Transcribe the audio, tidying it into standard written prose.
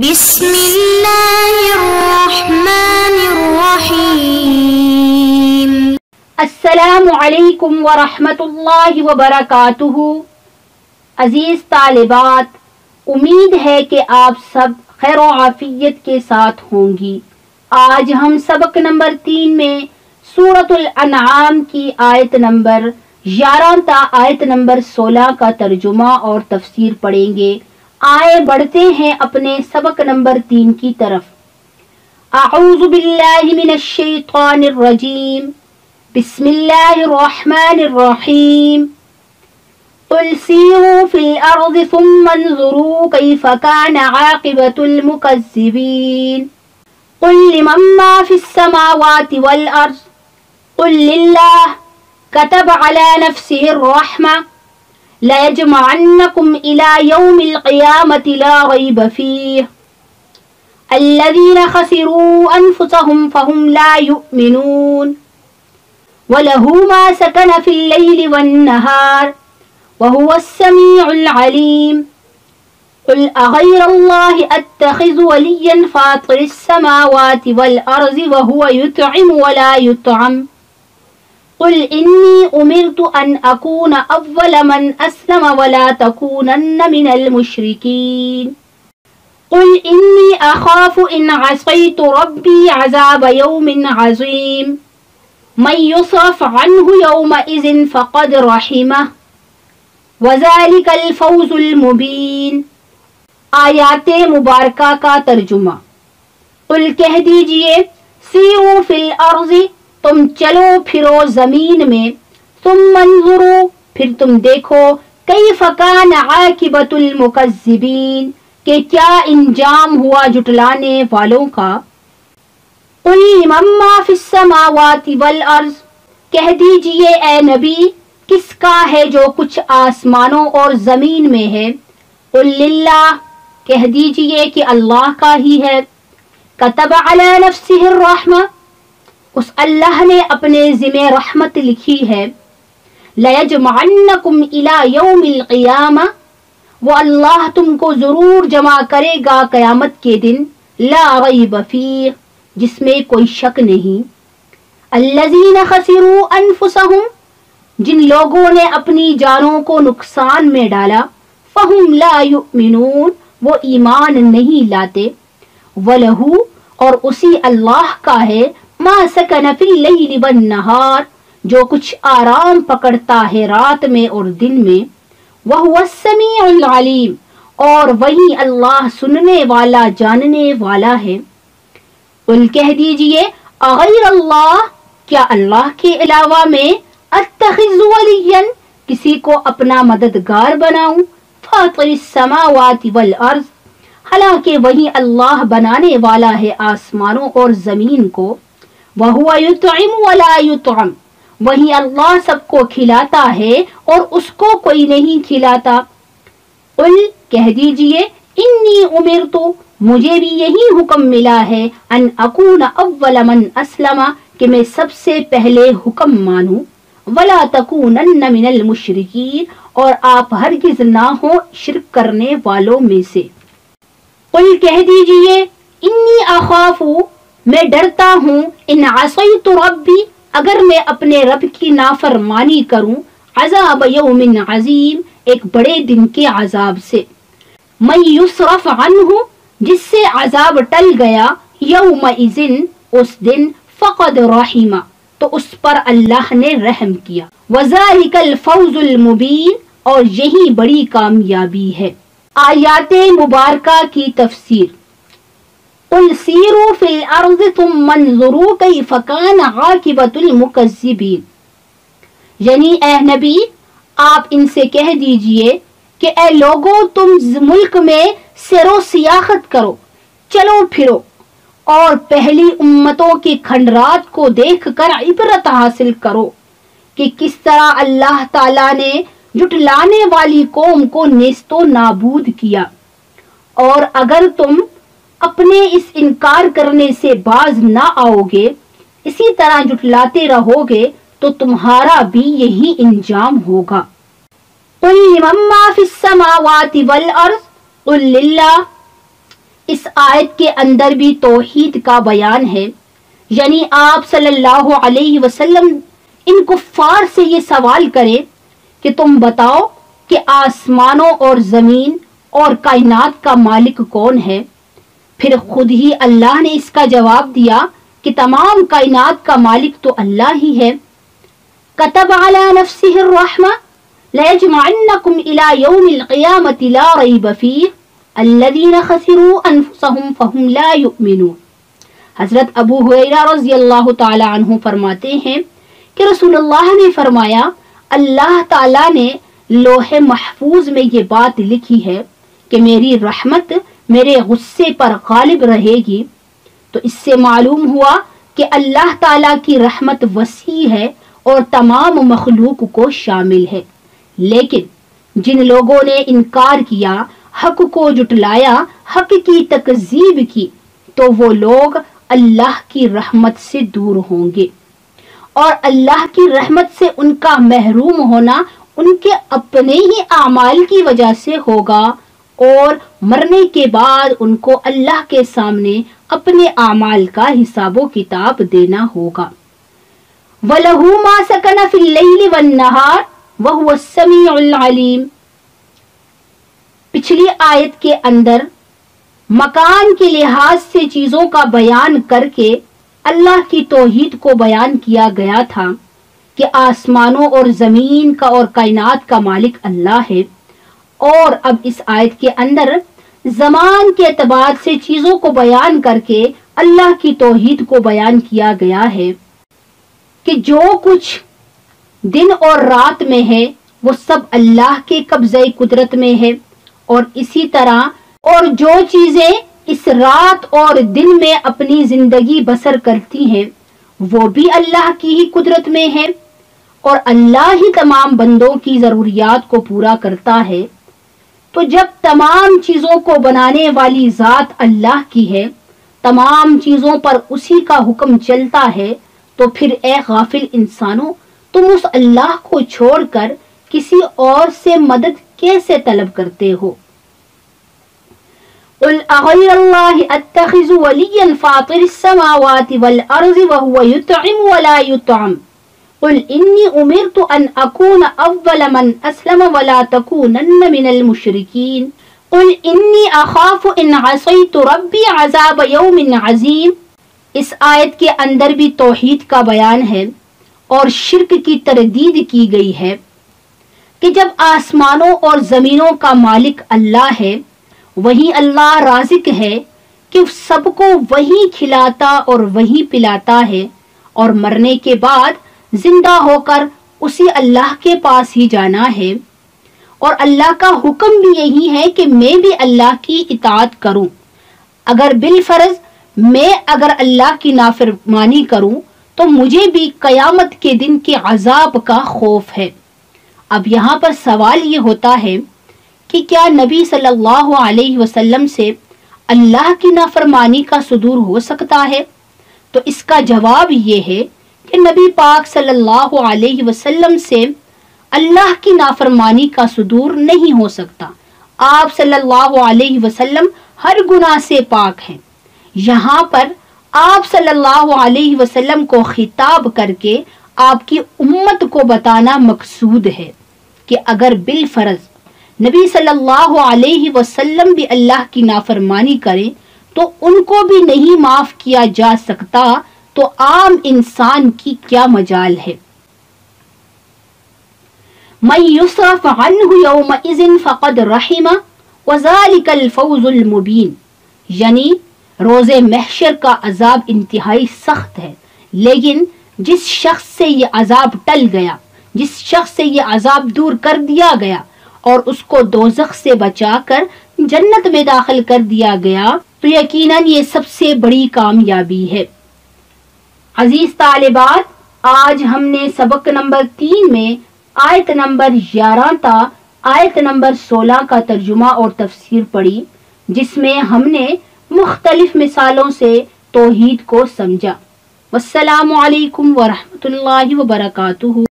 بسم اللہ الرحمن الرحیم۔ السلام علیکم ورحمۃ اللہ وبرکاتہ۔ عزیز طالبات، امید ہے کہ آپ سب خیر و عافیت کے ساتھ ہوں گی۔ آج ہم سبق نمبر 3 میں سورۃ الانعام کی آیت نمبر 11 تا آیت نمبر 16 کا ترجمہ اور تفسیر پڑھیں گے۔ آئے بڑھتے ہیں اپنے سبق نمبر 3 کی طرف۔ اعوذ باللہ من الشیطان الرجیم، بسم اللہ الرحمن الرحیم۔ قل سیروا فی الارض ثم انظروا کیف کان عاقبۃ المکذبین۔ قل لمن ما فی السماوات والارض قل للہ كتب على نفسه الرحمة ليجمعنكم إلى يوم القيامة لا ريب فيه الذين خسروا أنفسهم فهم لا يؤمنون وله ما سكن في الليل والنهار وهو السميع العليم قل أغير الله أتخذ وليا فاطر السماوات والأرض وهو يطعم ولا يطعم قل انی امرت ان اکون اول من اسلم ولا تکونن من المشرکین قل انی اخاف ان عصیت ربی عذاب یوم عظیم من یصرف عنہ یومئذ فقد رحمہ وذلک الفوز المبین۔ آیات مبارکہ کا ترجمہ۔ قل کہہ دیجئے، سیروا فی الارض، تم چلو پھرو زمین میں، ثم انظروا، پھر تم دیکھو، کیف کان عاقبۃ المکذبین، کہ کیا انجام ہوا جھٹلانے والوں کا۔ قل لمن ما فی السماوات والارض، کہہ دیجئے اے نبی، کس کا ہے جو کچھ آسمانوں اور زمین میں ہے۔ قل للہ، کہہ دیجئے کہ اللہ کا ہی ہے۔ کتب علی نفسہ الرحمہ، اس اللہ نے اپنے ذمہ رحمت لکھی ہے۔ لَيَجْمَعَنَّكُمْ إِلَى يَوْمِ الْقِيَامَةِ، وہ اللہ تم کو ضرور جمع کرے گا قیامت کے دن، لا ریب فیہ، جس میں کوئی شک نہیں۔ الَّذِينَ خَسِرُوا أَنفُسَهُمْ، جن لوگوں نے اپنی جانوں کو نقصان میں ڈالا، فَهُمْ لَا يُؤْمِنُونَ، وہ ایمان نہیں لاتے۔ وَلَهُ، اور اسی اللہ کا ہے، ما سکن فی اللیل والنہار، جو کچھ آرام پکڑتا ہے رات میں اور دن میں۔ وہو السمیع العلیم، اور وہی اللہ سننے والا جاننے والا ہے۔ قل کہہ دیجئے، اغیر اللہ، کیا اللہ کے علاوہ میں اتخذ ولیا، کسی کو اپنا مددگار بناؤں، فاطر السماوات والارض، حالانکہ وہی اللہ بنانے والا ہے آسمانوں اور زمین کو۔ وَهُوَ يُطْعِمُ وَلَا يُطْعَمُ، وہی اللہ سب کو کھلاتا ہے اور اس کو کوئی نہیں کھلاتا۔ قل کہہ دیجئے، انی امرت، مجھے بھی یہی حکم ملا ہے، ان اکون اول من اسلم، کہ میں سب سے پہلے حکم مانوں، ولا تکونن من المشرکین، اور آپ ہرگز نہ ہو شرک کرنے والوں میں سے۔ قل کہہ دیجئے، انی اخاف، میں ڈرتا ہوں، ان عصیت ربی، اگر میں اپنے رب کی نافرمانی کروں، عذاب یوم عظیم، ایک بڑے دن کے عذاب سے۔ من یصرف عنہ، جس سے عذاب ٹل گیا، یومئذ، اس دن، فقد رحمہ، تو اس پر اللہ نے رحم کیا۔ وذالک الفوز المبین، اور یہی بڑی کامیابی ہے۔ آیات مبارکہ کی تفسیر۔ قل سیروا فی الارض ثم انظروا کیف کان عاقبۃ المکذبین، یعنی اے نبی، آپ ان سے کہہ دیجئے کہ اے لوگوں، تم ملک میں سیر و سیاحت کرو، چلو پھرو، اور پہلی امتوں کے کھنڈرات کو دیکھ کر عبرت حاصل کرو کہ کس طرح اللہ تعالیٰ نے جھٹلانے والی قوم کو نیست و نابود کیا۔ اور اگر تم اپنے اس انکار کرنے سے باز نہ آؤ گے، اسی طرح جھٹلاتے رہو گے، تو تمہارا بھی یہی انجام ہوگا۔ قل لمن ما فی السماوات والارض قل للہ، اس آیت کے اندر بھی توحید کا بیان ہے، یعنی آپ صلی اللہ علیہ وسلم ان کفار سے یہ سوال کریں کہ تم بتاؤ کہ آسمانوں اور زمین اور کائنات کا مالک کون ہے؟ پھر خود ہی اللہ نے اس کا جواب دیا کہ تمام کائنات کا مالک تو اللہ ہی ہے۔ کتب علی نفسہ الرحمہ لَيَجْمَعَنَّكُمْ إِلَى يَوْمِ الْقِيَامَةِ لَا رَيْبَ فِيهِ الَّذِينَ خَسِرُوا أَنفُسَهُمْ فَهُمْ لَا يُؤْمِنُونَ۔ حضرت ابو ہریرہ رضی اللہ تعالی عنہ فرماتے ہیں کہ رسول اللہ نے فرمایا، اللہ تعالی نے لوح محفوظ میں یہ بات لکھی ہے کہ میری رحمت میرے غصے پر غالب رہے گی۔ تو اس سے معلوم ہوا کہ اللہ تعالی کی رحمت وسیع ہے اور تمام مخلوق کو شامل ہے، لیکن جن لوگوں نے انکار کیا، حق کو جھٹلایا، حق کی تکذیب کی، تو وہ لوگ اللہ کی رحمت سے دور ہوں گے، اور اللہ کی رحمت سے ان کا محروم ہونا ان کے اپنے ہی اعمال کی وجہ سے ہوگا، اور مرنے کے بعد ان کو اللہ کے سامنے اپنے اعمال کا حساب و کتاب دینا ہوگا۔ وَلَهُ مَا سَكَنَ فِي اللَّيْلِ وَالنَّهَارِ وَهُوَ السَّمِيعُ الْعَلِيمُ۔ پچھلی آیت کے اندر مکان کے لحاظ سے چیزوں کا بیان کر کے اللہ کی توحید کو بیان کیا گیا تھا کہ آسمانوں اور زمین کا اور کائنات کا مالک اللہ ہے، اور اب اس آیت کے اندر زمان کے اعتبار سے چیزوں کو بیان کر کے اللہ کی توحید کو بیان کیا گیا ہے کہ جو کچھ دن اور رات میں ہے وہ سب اللہ کے قبضہ قدرت میں ہے، اور اسی طرح اور جو چیزیں اس رات اور دن میں اپنی زندگی بسر کرتی ہیں وہ بھی اللہ کی ہی قدرت میں ہے، اور اللہ ہی تمام بندوں کی ضروریات کو پورا کرتا ہے۔ تو جب تمام چیزوں کو بنانے والی ذات اللہ کی ہے، تمام چیزوں پر اسی کا حکم چلتا ہے، تو پھر اے غافل انسانوں، تم اس اللہ کو چھوڑ کر کسی اور سے مدد کیسے طلب کرتے ہو؟ قل اغیر اللہ اتخذ ولیا فاطر السماوات والارض وهو يطعم ولا يطعم قل انی امرت ان اکون اول من اسلم ولا تکونن من المشرکین قل انی اخاف ان عصیت ربی عذاب یوم عظیم۔ اس آیت کے اندر بھی توحید کا بیان ہے اور شرک کی تردید کی گئی ہے کہ جب آسمانوں اور زمینوں کا مالک اللہ ہے، وہی اللہ رازق ہے کہ سب کو وہی کھلاتا اور وہی پلاتا ہے، اور مرنے کے بعد زندہ ہو کر اسی اللہ کے پاس ہی جانا ہے، اور اللہ کا حکم بھی یہی ہے کہ میں بھی اللہ کی اطاعت کروں، اگر بالفرض میں اگر اللہ کی نافرمانی کروں تو مجھے بھی قیامت کے دن کے عذاب کا خوف ہے۔ اب یہاں پر سوال یہ ہوتا ہے کہ کیا نبی صلی اللہ علیہ وسلم سے اللہ کی نافرمانی کا صدور ہو سکتا ہے؟ تو اس کا جواب یہ ہے کہ نبی پاک صلی اللہ علیہ وسلم سے اللہ کی نافرمانی کا صدور نہیں ہو سکتا۔ آپ صلی اللہ علیہ وسلم ہر گناہ سے پاک ہیں۔ یہاں پر آپ صلی اللہ علیہ وسلم کو خطاب کر کے آپ کی امت کو بتانا مقصود ہے کہ اگر بالفرض نبی صلی اللہ علیہ وسلم بھی اللہ کی نافرمانی کریں تو ان کو بھی نہیں معاف کیا جا سکتا، تو عام انسان کی کیا مجال ہے۔ من یصرف عنہ یومئذ فقد رحمہ وذلک الفوز المبین، یعنی روز محشر کا عذاب انتہائی سخت ہے، لیکن جس شخص سے یہ عذاب ٹل گیا، جس شخص سے یہ عذاب دور کر دیا گیا اور اس کو دوزخ سے بچا کر جنت میں داخل کر دیا گیا، تو یقیناً یہ سب سے بڑی کامیابی ہے۔ عزیز طالبات، آج ہم نے سبق نمبر 3 میں آیت نمبر 11 تا آیت نمبر 16 کا ترجمہ اور تفسیر پڑھی، جس میں ہم نے مختلف مثالوں سے توحید کو سمجھا۔ والسلام علیکم ورحمۃ اللہ وبرکاتہ۔